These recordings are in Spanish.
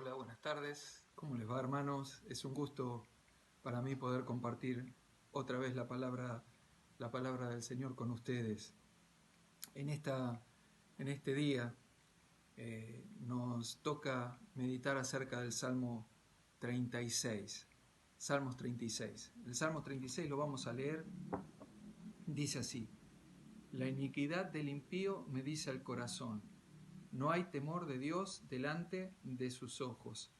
Hola, buenas tardes. ¿Cómo les va, hermanos? Es un gusto para mí poder compartir otra vez la palabra del Señor con ustedes. En este día nos toca meditar acerca del Salmo 36. Salmos 36. El Salmo 36 lo vamos a leer. Dice así: La iniquidad del impío me dice al corazón, no hay temor de Dios delante de sus ojos.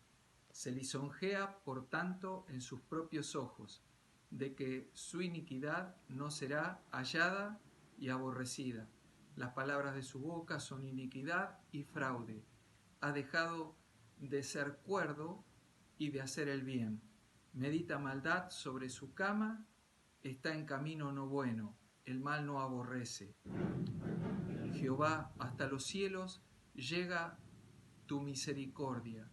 Se lisonjea, por tanto, en sus propios ojos, de que su iniquidad no será hallada y aborrecida. Las palabras de su boca son iniquidad y fraude. Ha dejado de ser cuerdo y de hacer el bien. Medita maldad sobre su cama, está en camino no bueno, el mal no aborrece. Jehová, hasta los cielos llega tu misericordia,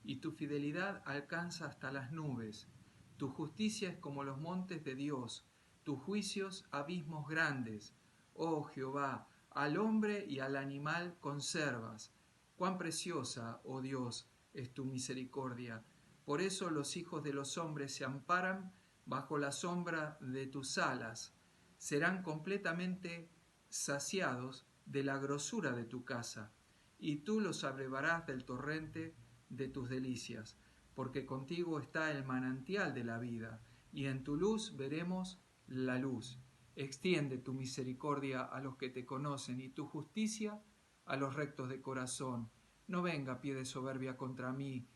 y tu fidelidad alcanza hasta las nubes. Tu justicia es como los montes de Dios, tus juicios abismos grandes. Oh Jehová, al hombre y al animal conservas. Cuán preciosa, oh Dios, es tu misericordia. Por eso los hijos de los hombres se amparan bajo la sombra de tus alas. Serán completamente saciados de la grosura de tu casa, y tú los abrevarás del torrente de tus delicias, porque contigo está el manantial de la vida, y en tu luz veremos la luz. Extiende tu misericordia a los que te conocen, y tu justicia a los rectos de corazón. No venga pie de soberbia contra mí,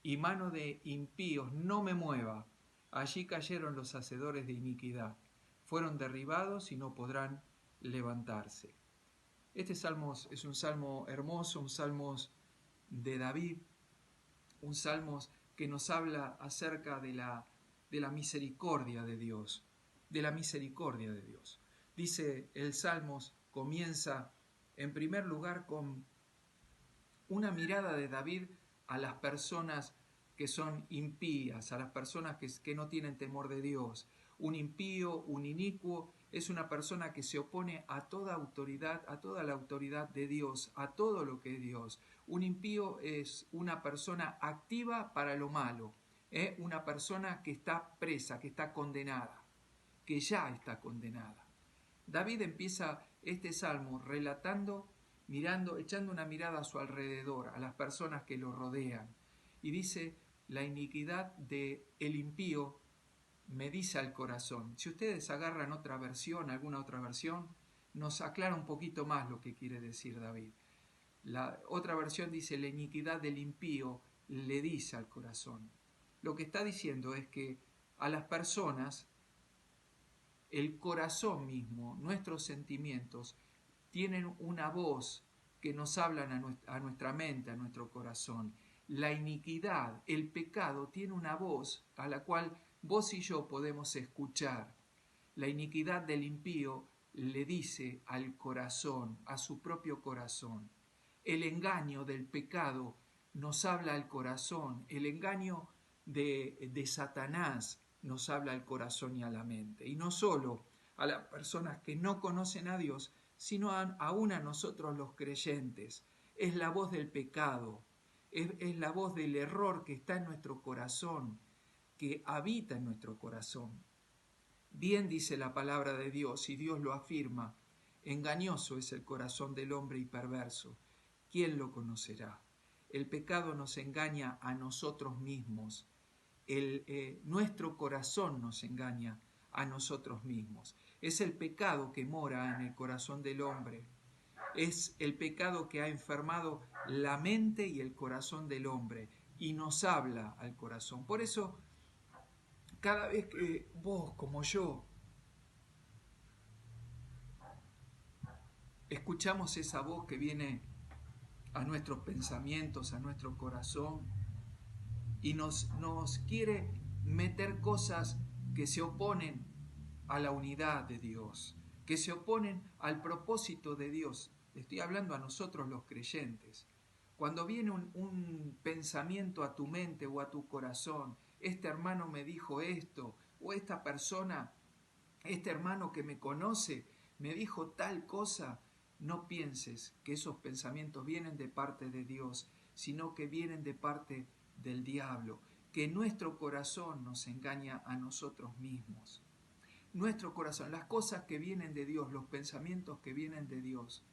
y mano de impíos no me mueva. Allí cayeron los hacedores de iniquidad, fueron derribados y no podrán levantarse. Este salmo es un salmo hermoso, un salmo de David, un salmo que nos habla acerca de la misericordia de Dios, de la misericordia de Dios. Dice el salmo, comienza en primer lugar con una mirada de David a las personas que son impías, a las personas que no tienen temor de Dios. Un impío, un inicuo, es una persona que se opone a toda autoridad, a toda la autoridad de Dios, a todo lo que es Dios. Un impío es una persona activa para lo malo, una persona que está presa, que está condenada, que ya está condenada. David empieza este salmo relatando, mirando, echando una mirada a su alrededor, a las personas que lo rodean, y dice: la iniquidad del impío me dice al corazón. Si ustedes agarran otra versión, alguna otra versión, nos aclara un poquito más lo que quiere decir David. La otra versión dice: la iniquidad del impío le dice al corazón. Lo que está diciendo es que a las personas, el corazón mismo, nuestros sentimientos, tienen una voz que nos hablan a nuestra mente, a nuestro corazón. La iniquidad, el pecado, tiene una voz a la cual vos y yo podemos escuchar. La iniquidad del impío le dice al corazón, a su propio corazón. El engaño del pecado nos habla al corazón. El engaño de Satanás nos habla al corazón y a la mente. Y no solo a las personas que no conocen a Dios, sino aún a nosotros los creyentes. Es la voz del pecado, es la voz del error que está en nuestro corazón, que habita en nuestro corazón. Bien dice la palabra de Dios, y Dios lo afirma: engañoso es el corazón del hombre y perverso. ¿Quién lo conocerá? El pecado nos engaña a nosotros mismos. Nuestro corazón nos engaña a nosotros mismos. Es el pecado que mora en el corazón del hombre. Es el pecado que ha enfermado la mente y el corazón del hombre y nos habla al corazón. Por eso, cada vez que vos, como yo, escuchamos esa voz que viene a nuestros pensamientos, a nuestro corazón, y nos quiere meter cosas que se oponen a la unidad de Dios, que se oponen al propósito de Dios. Estoy hablando a nosotros los creyentes. Cuando viene un pensamiento a tu mente o a tu corazón: este hermano me dijo esto, o esta persona, este hermano que me conoce, me dijo tal cosa, no pienses que esos pensamientos vienen de parte de Dios, sino que vienen de parte del diablo, que nuestro corazón nos engaña a nosotros mismos. Nuestro corazón, las cosas que vienen de Dios, los pensamientos que vienen de Dios,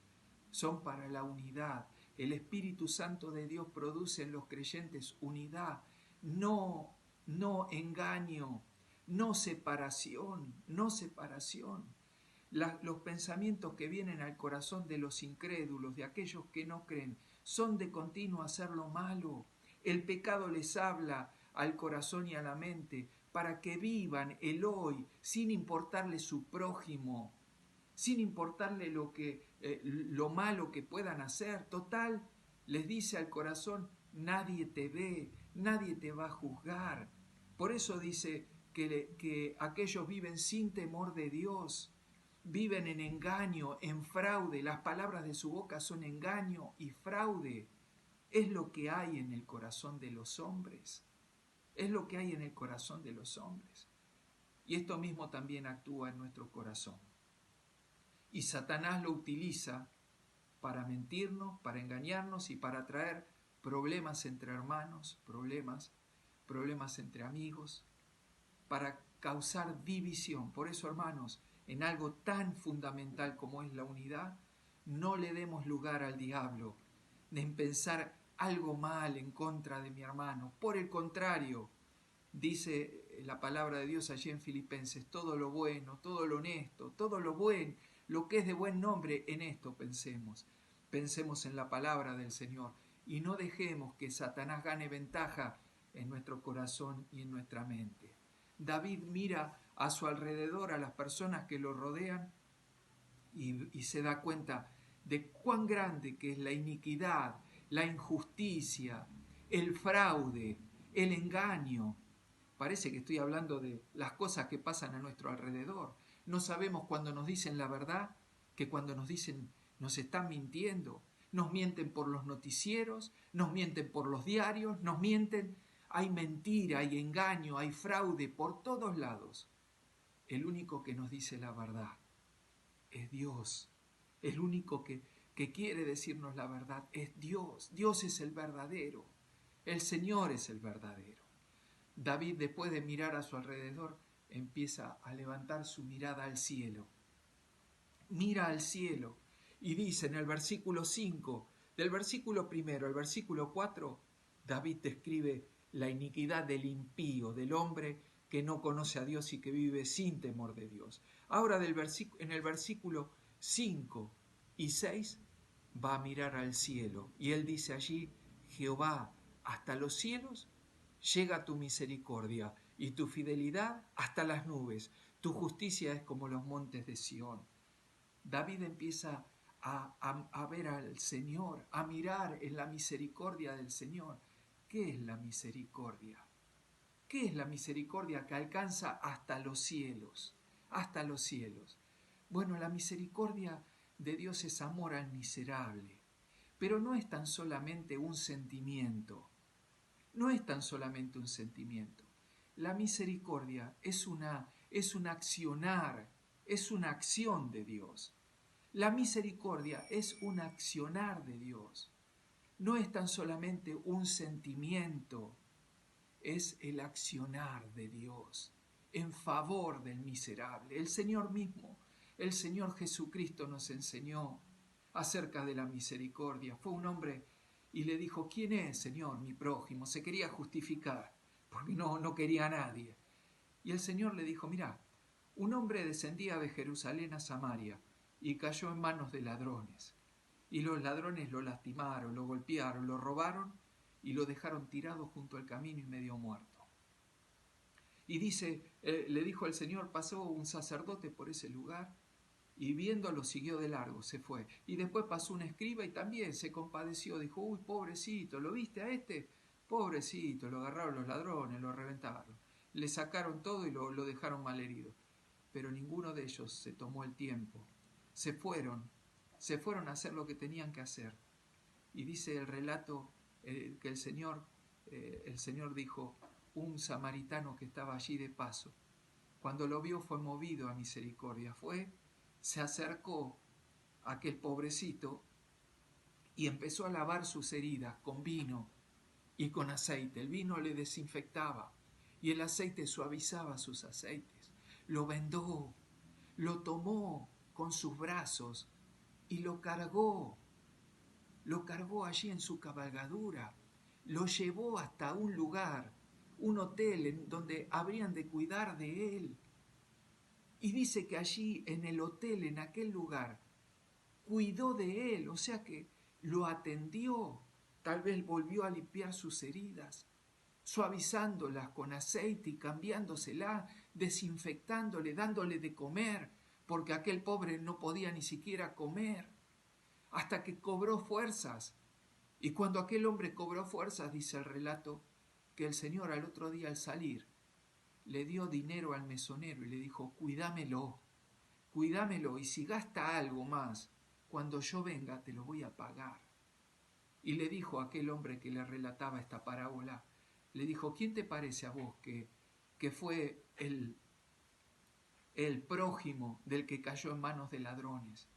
son para la unidad. El Espíritu Santo de Dios produce en los creyentes unidad, no engaño, no separación, no separación. Los pensamientos que vienen al corazón de los incrédulos, de aquellos que no creen, son de continuo hacer lo malo. El pecado les habla al corazón y a la mente para que vivan el hoy sin importarle su prójimo, sin importarle lo malo que puedan hacer. Total, les dice al corazón, nadie te ve, nadie te va a juzgar. Por eso dice que aquellos viven sin temor de Dios, viven en engaño, en fraude. Las palabras de su boca son engaño y fraude. Es lo que hay en el corazón de los hombres. Es lo que hay en el corazón de los hombres. Y esto mismo también actúa en nuestro corazón. Y Satanás lo utiliza para mentirnos, para engañarnos y para traer problemas entre hermanos, problemas entre amigos, para causar división. Por eso, hermanos, en algo tan fundamental como es la unidad, no le demos lugar al diablo en pensar algo mal en contra de mi hermano. Por el contrario, dice la palabra de Dios allí en Filipenses, todo lo bueno, todo lo honesto, todo lo bueno, lo que es de buen nombre, en esto pensemos. Pensemos en la palabra del Señor y no dejemos que Satanás gane ventaja en nuestro corazón y en nuestra mente. David mira a su alrededor a las personas que lo rodean y se da cuenta de cuán grande que es la iniquidad, la injusticia, el fraude, el engaño. Parece que estoy hablando de las cosas que pasan a nuestro alrededor. No sabemos cuando nos dicen la verdad, que cuando nos dicen nos están mintiendo. Nos mienten por los noticieros, nos mienten por los diarios, nos mienten. Hay mentira, hay engaño, hay fraude por todos lados. El único que nos dice la verdad es Dios. El único que quiere decirnos la verdad es Dios. Dios es el verdadero. El Señor es el verdadero. David, después de mirar a su alrededor, empieza a levantar su mirada al cielo. Mira al cielo y dice en el versículo 5, del versículo 1 al versículo 4, David describe la iniquidad del impío, del hombre que no conoce a Dios y que vive sin temor de Dios. Ahora en el versículo 5 y 6 va a mirar al cielo y él dice allí, Jehová, hasta los cielos llega tu misericordia y tu fidelidad hasta las nubes. Tu justicia es como los montes de Sión. David empieza a ver al Señor, a mirar en la misericordia del Señor. ¿Qué es la misericordia? ¿Qué es la misericordia que alcanza hasta los cielos? Hasta los cielos. Bueno, la misericordia de Dios es amor al miserable, pero no es tan solamente un sentimiento. No es tan solamente un sentimiento. La misericordia es un accionar, es una acción de Dios. La misericordia es un accionar de Dios. No es tan solamente un sentimiento, es el accionar de Dios en favor del miserable. El Señor mismo, el Señor Jesucristo nos enseñó acerca de la misericordia. Fue un hombre y le dijo, ¿quién es, Señor, mi prójimo? Se quería justificar, porque no quería a nadie. Y el Señor le dijo, mirá, un hombre descendía de Jerusalén a Samaria y cayó en manos de ladrones. Y los ladrones lo lastimaron, lo golpearon, lo robaron y lo dejaron tirado junto al camino y medio muerto. Y dice, le dijo el Señor, pasó un sacerdote por ese lugar y viéndolo siguió de largo, se fue. Y después pasó un escriba y también se compadeció, dijo, uy, pobrecito, ¿lo viste a este? Pobrecito, lo agarraron los ladrones, lo reventaron. Le sacaron todo y lo dejaron malherido. Pero ninguno de ellos se tomó el tiempo. Se fueron a hacer lo que tenían que hacer. Y dice el relato que el Señor dijo, un samaritano que estaba allí de paso, cuando lo vio fue movido a misericordia, se acercó a aquel pobrecito y empezó a lavar sus heridas con vino y con aceite. El vino le desinfectaba y el aceite suavizaba sus aceites. Lo vendó, lo tomó con sus brazos y lo cargó allí en su cabalgadura, lo llevó hasta un lugar, un hotel en donde habrían de cuidar de él. Y dice que allí en el hotel, en aquel lugar, cuidó de él, o sea que lo atendió, tal vez volvió a limpiar sus heridas, suavizándolas con aceite y cambiándoselas, desinfectándole, dándole de comer, porque aquel pobre no podía ni siquiera comer, hasta que cobró fuerzas. Y cuando aquel hombre cobró fuerzas, dice el relato, que el Señor al otro día al salir le dio dinero al mesonero y le dijo, cuídamelo, y si gasta algo más, cuando yo venga te lo voy a pagar. Y le dijo a aquel hombre que le relataba esta parábola, le dijo, ¿quién te parece a vos que fue el prójimo del que cayó en manos de ladrones?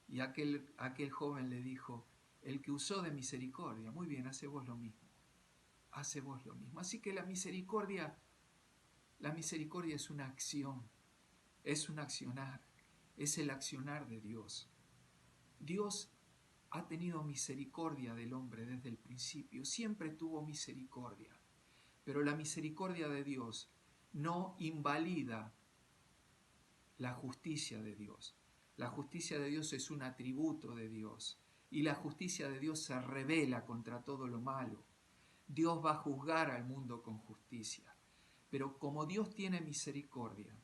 Y aquel joven le dijo, el que usó de misericordia. Muy bien, hace vos lo mismo. Hace vos lo mismo. Así que la misericordia es una acción, es un accionar, es el accionar de Dios. Dios ha tenido misericordia del hombre desde el principio, siempre tuvo misericordia, pero la misericordia de Dios no invalida la justicia de Dios. La justicia de Dios es un atributo de Dios y la justicia de Dios se revela contra todo lo malo. Dios va a juzgar al mundo con justicia, pero como Dios tiene misericordia,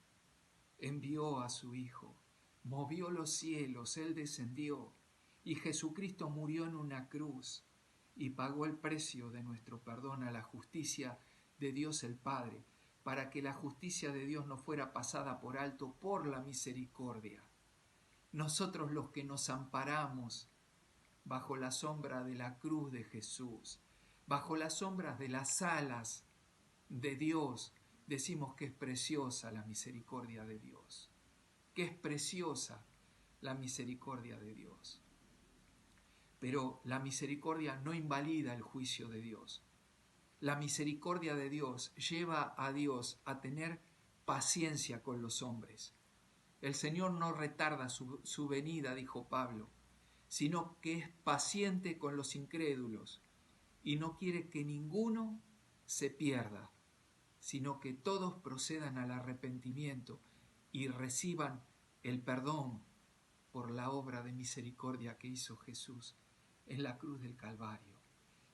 envió a su Hijo, movió los cielos, Él descendió y Jesucristo murió en una cruz y pagó el precio de nuestro perdón a la justicia de Dios el Padre, para que la justicia de Dios no fuera pasada por alto por la misericordia. Nosotros los que nos amparamos bajo la sombra de la cruz de Jesús, bajo las sombras de las alas de Dios, decimos que es preciosa la misericordia de Dios, que es preciosa la misericordia de Dios. Pero la misericordia no invalida el juicio de Dios. La misericordia de Dios lleva a Dios a tener paciencia con los hombres. El Señor no retarda su venida, dijo Pablo, sino que es paciente con los incrédulos y no quiere que ninguno se pierda, sino que todos procedan al arrepentimiento y reciban el perdón por la obra de misericordia que hizo Jesús en la cruz del Calvario.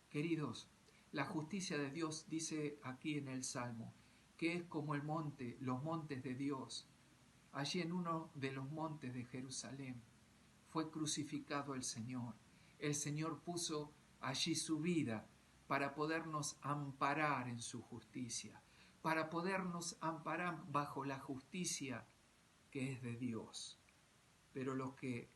Queridos, la justicia de Dios dice aquí en el Salmo que es como el monte, los montes de Dios. Allí en uno de los montes de Jerusalén fue crucificado el Señor. El Señor puso allí su vida para podernos amparar en su justicia, para podernos amparar bajo la justicia que es de Dios. Pero los que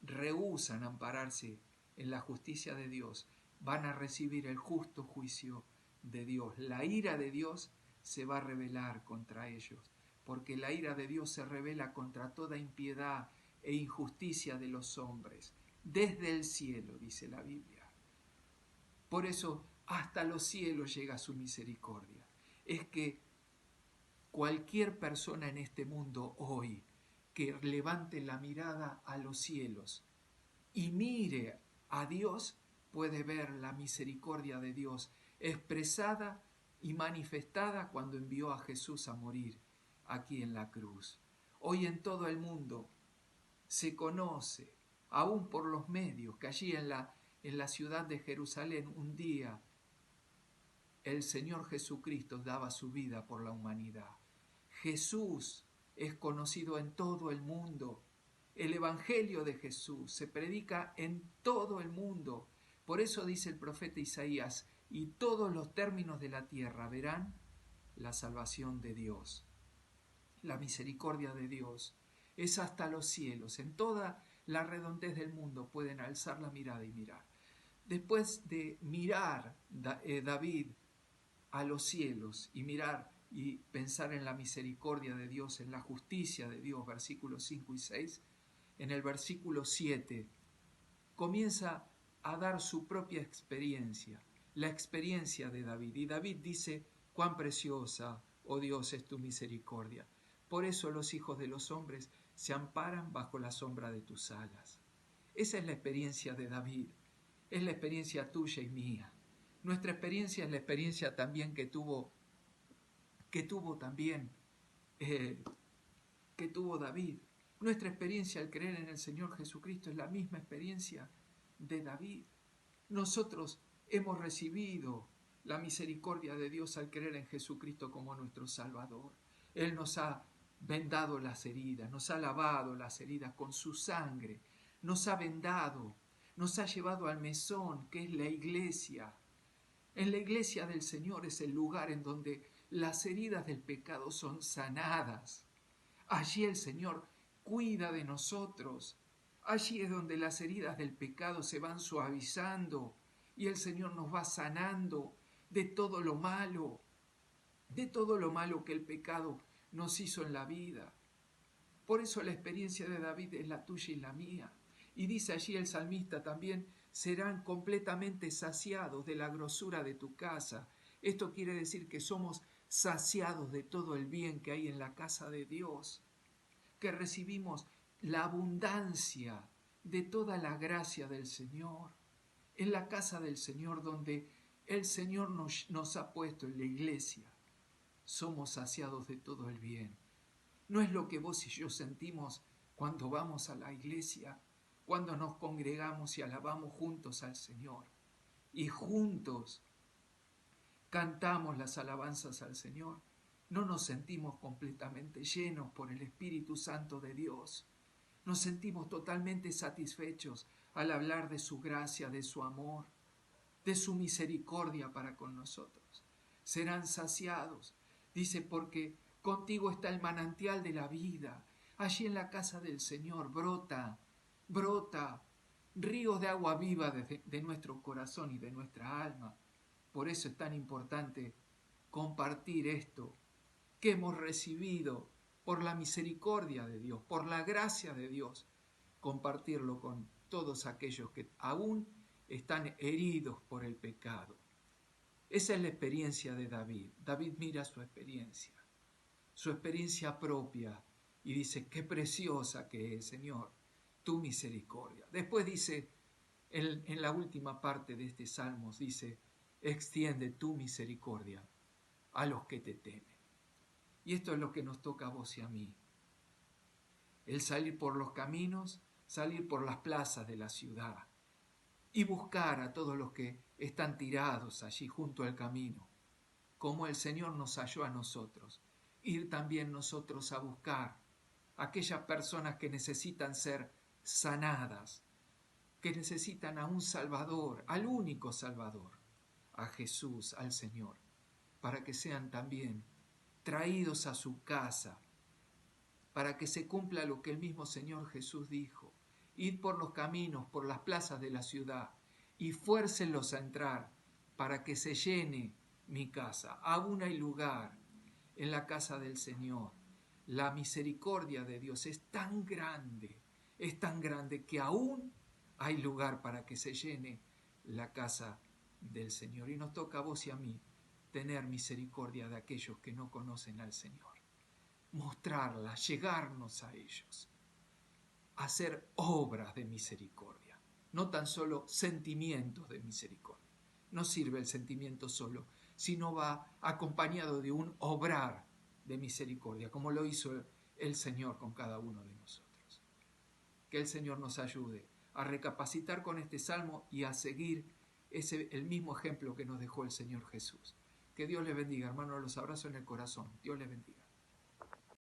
rehúsan ampararse en la justicia de Dios van a recibir el justo juicio de Dios. La ira de Dios se va a revelar contra ellos, porque la ira de Dios se revela contra toda impiedad e injusticia de los hombres, desde el cielo, dice la Biblia. Por eso hasta los cielos llega su misericordia. Es que cualquier persona en este mundo hoy que levante la mirada a los cielos y mire a Dios, puede ver la misericordia de Dios expresada y manifestada cuando envió a Jesús a morir aquí en la cruz. Hoy en todo el mundo se conoce, aún por los medios, que allí en la ciudad de Jerusalén un día el Señor Jesucristo daba su vida por la humanidad. Jesús es conocido en todo el mundo. El Evangelio de Jesús se predica en todo el mundo. Por eso dice el profeta Isaías, y todos los términos de la tierra verán la salvación de Dios. La misericordia de Dios es hasta los cielos. En toda la redondez del mundo pueden alzar la mirada y mirar. Después de mirar David a los cielos y mirar y pensar en la misericordia de Dios, en la justicia de Dios, versículos 5 y 6, en el versículo 7 comienza a dar su propia experiencia, la experiencia de David. Y David dice, cuán preciosa, oh Dios, es tu misericordia. Por eso los hijos de los hombres se amparan bajo la sombra de tus alas. Esa es la experiencia de David, es la experiencia tuya y mía. Nuestra experiencia es la experiencia también que tuvo David. Nuestra experiencia al creer en el Señor Jesucristo es la misma experiencia de David. Nosotros hemos recibido la misericordia de Dios al creer en Jesucristo como nuestro Salvador. Él nos ha vendado las heridas, nos ha lavado las heridas con su sangre, nos ha vendado, nos ha llevado al mesón, que es la iglesia. En la iglesia del Señor es el lugar en donde las heridas del pecado son sanadas. Allí el Señor cuida de nosotros. Allí es donde las heridas del pecado se van suavizando y el Señor nos va sanando de todo lo malo que el pecado nos hizo en la vida. Por eso la experiencia de David es la tuya y la mía. Y dice allí el salmista también, serán completamente saciados de la grosura de tu casa. Esto quiere decir que somos saciados de todo el bien que hay en la casa de Dios, que recibimos la abundancia de toda la gracia del Señor. En la casa del Señor, donde el Señor nos ha puesto en la iglesia, somos saciados de todo el bien. No es lo que vos y yo sentimos cuando vamos a la iglesia, cuando nos congregamos y alabamos juntos al Señor y juntos cantamos las alabanzas al Señor. No nos sentimos completamente llenos por el Espíritu Santo de Dios. Nos sentimos totalmente satisfechos al hablar de su gracia, de su amor, de su misericordia para con nosotros. Serán saciados, dice, porque contigo está el manantial de la vida. Allí en la casa del Señor brota ríos de agua viva de nuestro corazón y de nuestra alma. Por eso es tan importante compartir esto que hemos recibido por la misericordia de Dios, por la gracia de Dios, compartirlo con todos aquellos que aún están heridos por el pecado. Esa es la experiencia de David. David mira su experiencia propia, y dice, qué preciosa que es, Señor, tu misericordia. Después dice, en la última parte de este salmo, dice, extiende tu misericordia a los que te temen. Y esto es lo que nos toca a vos y a mí. El salir por los caminos, salir por las plazas de la ciudad y buscar a todos los que están tirados allí junto al camino, como el Señor nos halló a nosotros. Ir también nosotros a buscar a aquellas personas que necesitan ser sanadas, que necesitan a un Salvador, al único Salvador, a Jesús, al Señor, para que sean también traídos a su casa, para que se cumpla lo que el mismo Señor Jesús dijo. Id por los caminos, por las plazas de la ciudad, y fuércenlos a entrar, para que se llene mi casa. Aún hay lugar en la casa del Señor. La misericordia de Dios es tan grande que aún hay lugar para que se llene la casa del Señor. Y nos toca a vos y a mí tener misericordia de aquellos que no conocen al Señor. Mostrarla, llegarnos a ellos, hacer obras de misericordia, no tan solo sentimientos de misericordia. No sirve el sentimiento solo, sino va acompañado de un obrar de misericordia, como lo hizo el Señor con cada uno de nosotros. Que el Señor nos ayude a recapacitar con este salmo y a seguir el mismo ejemplo que nos dejó el Señor Jesús. Que Dios les bendiga, hermanos, los abrazo en el corazón. Dios les bendiga.